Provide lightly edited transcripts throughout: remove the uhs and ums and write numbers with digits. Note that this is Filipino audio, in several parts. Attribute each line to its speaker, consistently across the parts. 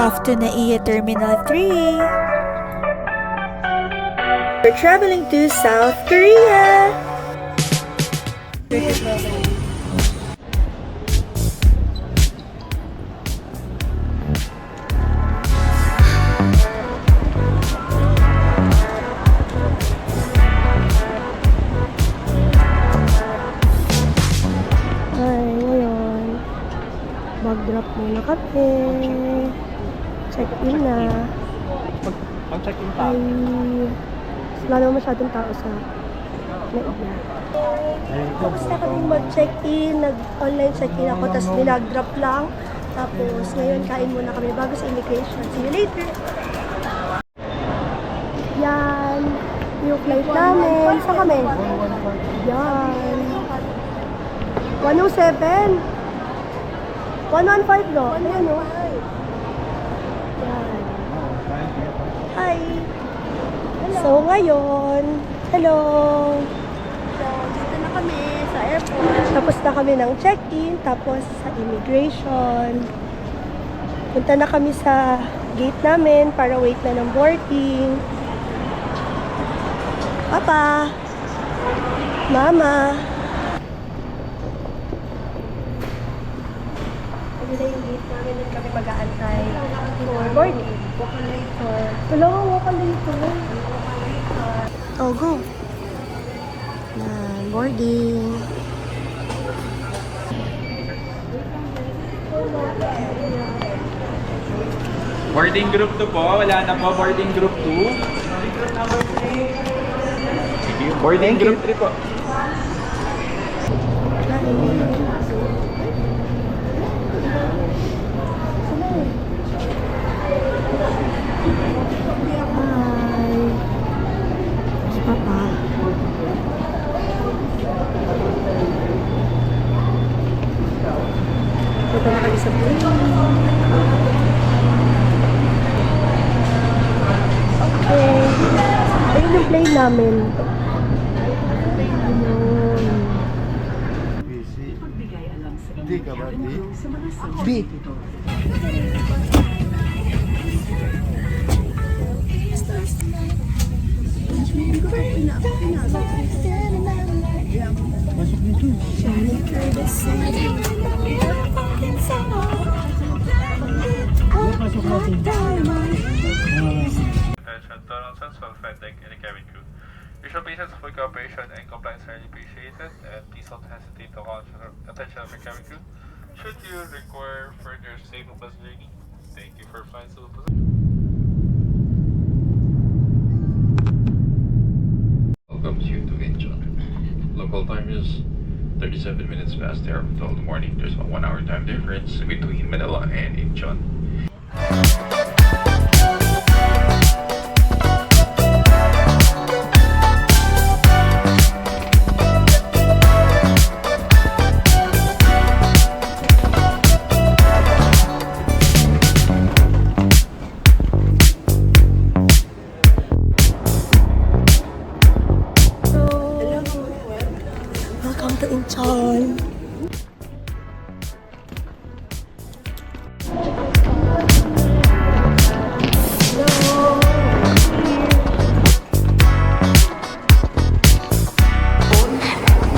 Speaker 1: off to NAIA Terminal 3. We're traveling to South Korea.
Speaker 2: Mag-drop muna kami. Check-in na.
Speaker 3: Pag-check-in pa.
Speaker 2: Ay, wala naman masyadong tao sa NAIA. Tapos na kami mag-check-in. Nag-online check-in ako. Tapos dinag-drop lang. Tapos ngayon kain muna kami bago sa immigration. See you later. Yan. Yung flight namin. Saan kami? Yan. 107. 115 no? Ayan o. Yan. Hi! So ngayon, hello! So, dito na kami sa airport. Tapos na kami ng check-in, tapos sa immigration. Punta na kami sa gate namin para wait na ng boarding. Papa! Mama! Ito yung gate namin, doon kami mag-aantay for boarding. Wala nga, wakalator. Oh, go. Yan, boarding.
Speaker 3: Boarding group 2 po. Wala na po. Boarding group 2. Boarding group 3 po.
Speaker 2: Papa. Punta na kami sa plane. Okay. Ayun yung plane namin. B.
Speaker 4: Total sensible flight deck and cabin crew. Your patience, full cooperation and compliance are appreciated, and please don't hesitate to call attention of your cabin crew should you require further safe and pleasant journey. Thank you for flying so pleasant.
Speaker 5: Welcomes you to Incheon. Local time is 37 minutes past the hour of the morning. There's a 1 hour time difference between Manila and Incheon.
Speaker 2: Welcome to Incheon.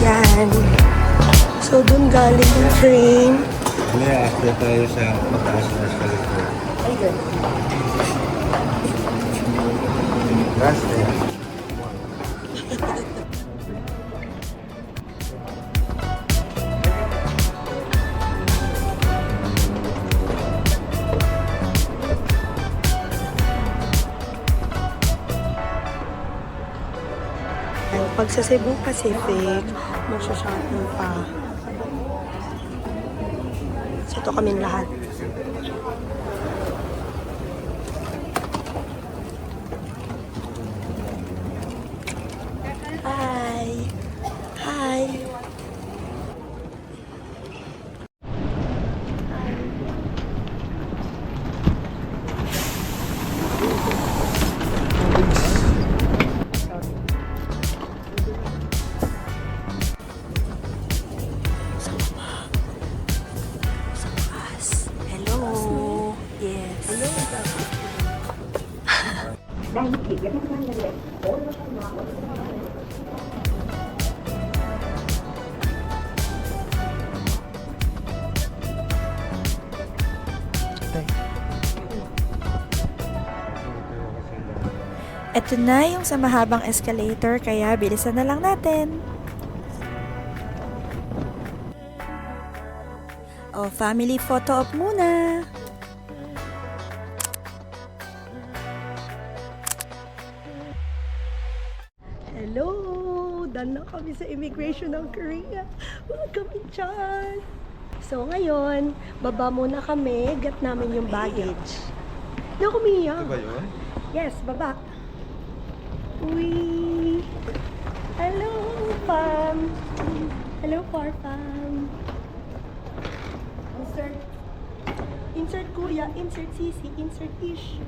Speaker 2: Yan. So, dun galing yung train.
Speaker 6: Kaya after tayo sa pagtaas na escalator.
Speaker 2: Ay, good.
Speaker 6: Last day.
Speaker 2: Pag sa Cebu Pacific, magsha-shuttle pa. So, ito kaming lahat. Hi! Hi!
Speaker 1: Ito na yung sa mahabang escalator, kaya bilisan na lang natin. O, family photo op muna.
Speaker 2: Hello! Done na kami sa immigration ng Korea. Welcome in Chan! So ngayon, baba muna kami, get namin yung baggage. Hindi ako umiiyak.
Speaker 6: Ito ba yun?
Speaker 2: Yes, baba. Uy! Hello, Pam! Hello, Farfam! Insert. Insert kuya, insert sisi, insert ish.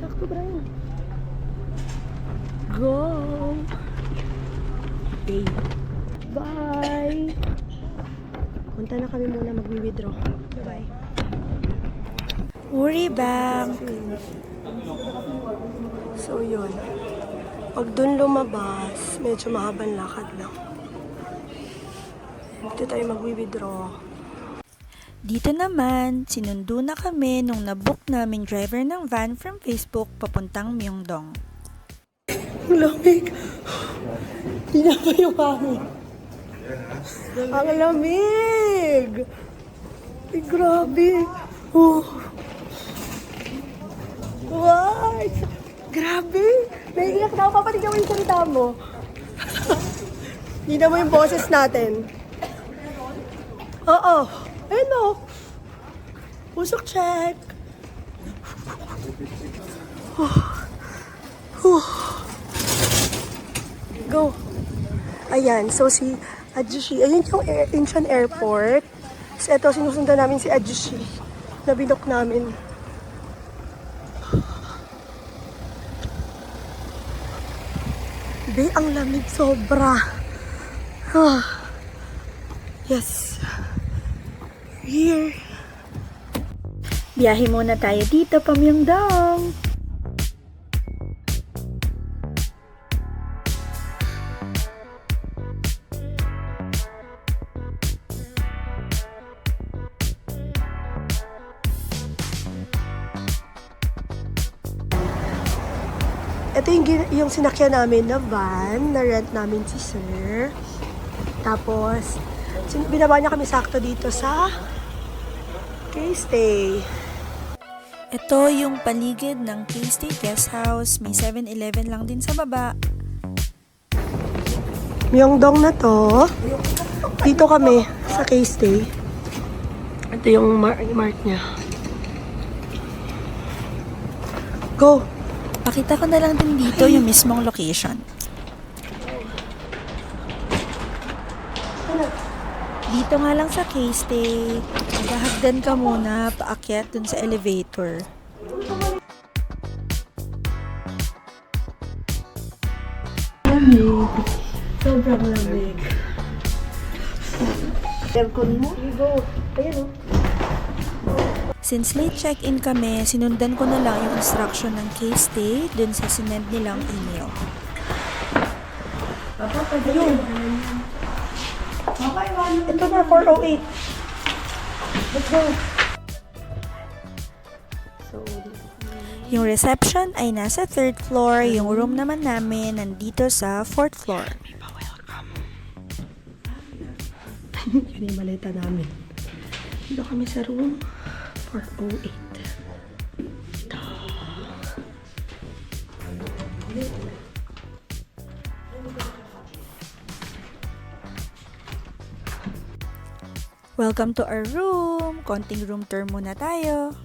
Speaker 2: Sakto ba yun? Go! Okay. Bye! Punta na kami muna mag-withdraw. Bye-bye.
Speaker 1: Uri bang.
Speaker 2: So yun, pag dun lumabas, medyo mahabang lakad lang. Dito tayo mag-withdraw.
Speaker 1: Dito naman, sinundo na kami nung nabook namin driver ng van from Facebook papuntang Myeongdong.
Speaker 2: Ang lamig! Hindi na ba yung hangin? Ang lamig! Ay, grabe! Oh. Wow! Grabe! Naiiyak na ako. Papatigyan mo yung salita mo. Hindi na mo yung boses natin. Oo. Ayun o. Pusok check. Go. Ayan. So si Adjushi. Ayun yung Incheon Airport. So ito, sinusundan namin si Adjushi. Nabinok namin. Be, ang lamig sobra. Yes. Here.
Speaker 1: Biyahe muna tayo dito pa Myeongdong.
Speaker 2: Ito yung sinakyan namin na van, na rent namin si Sir. Tapos, binaba niya kami sakto dito sa K-Stay.
Speaker 1: Ito yung paligid ng K-Stay Guest House. May 7-Eleven lang din sa baba.
Speaker 2: Myeongdong na to. Dito kami sa K-Stay. Ito yung mark niya. Go!
Speaker 1: Pakita ko na lang din dito yung mismong location. Dito nga lang sa K-Stay, magahagdan ka muna paakyat dun sa elevator.
Speaker 2: Lamig. Sobrang lamig. Aircon mo? Go. Ayan o.
Speaker 1: Since late check-in kami, sinundan ko na lang yung instruction ng K-Stay dun sa sinend nilang email.
Speaker 2: Ayun. Ito na, 408. Let's go. So,
Speaker 1: Yung reception ay nasa 3rd floor, yung room naman namin nandito sa 4th floor.
Speaker 2: yun yung maleta namin. Dito kami sa room 408. Ito.
Speaker 1: Welcome to our room! Konting room tour muna tayo.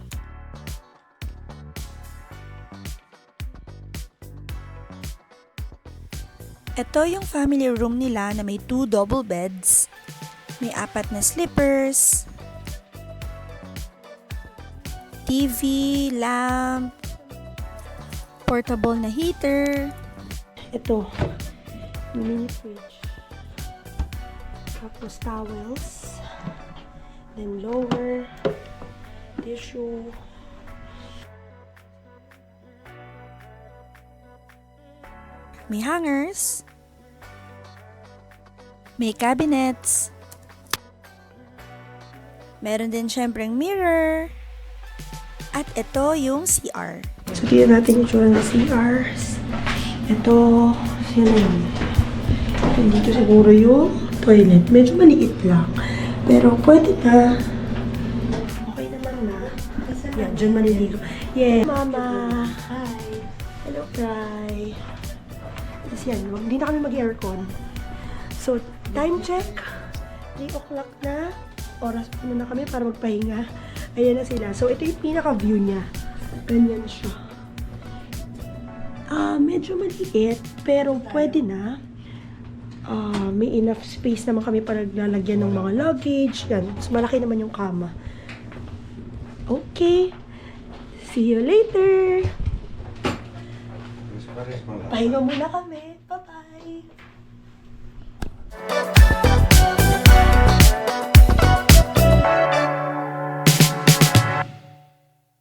Speaker 1: Ito yung family room nila na may 2 double beds. May 4 na slippers, TV, lamp, portable na heater.
Speaker 2: Ito. Mini fridge. Tapos towels. Then lower. Tissue.
Speaker 1: May hangers. May cabinets. Meron din syempreng mirror. At ito yung CR.
Speaker 2: So, tignan natin yung tsura ng CRs. Ito, yan na yun. Dito siguro yung toilet. Medyo maliit lang. Pero pwede na. Okay naman na. Yan, dyan maliligo. Yeah. Mama. Hi. Hello, Cry. Tapos yan, hindi na kami mag-aircon. So, time check. 3 o'clock na. Oras na kami para magpahinga. Ayan na sila. So, ito yung pinaka-view niya. Ganyan siya. Medyo maliit, pero pwede na. May enough space naman kami para lalagyan ng mga luggage. Yan. Mas malaki naman yung kama. Okay. See you later. Pahinga muna kami. Bye-bye.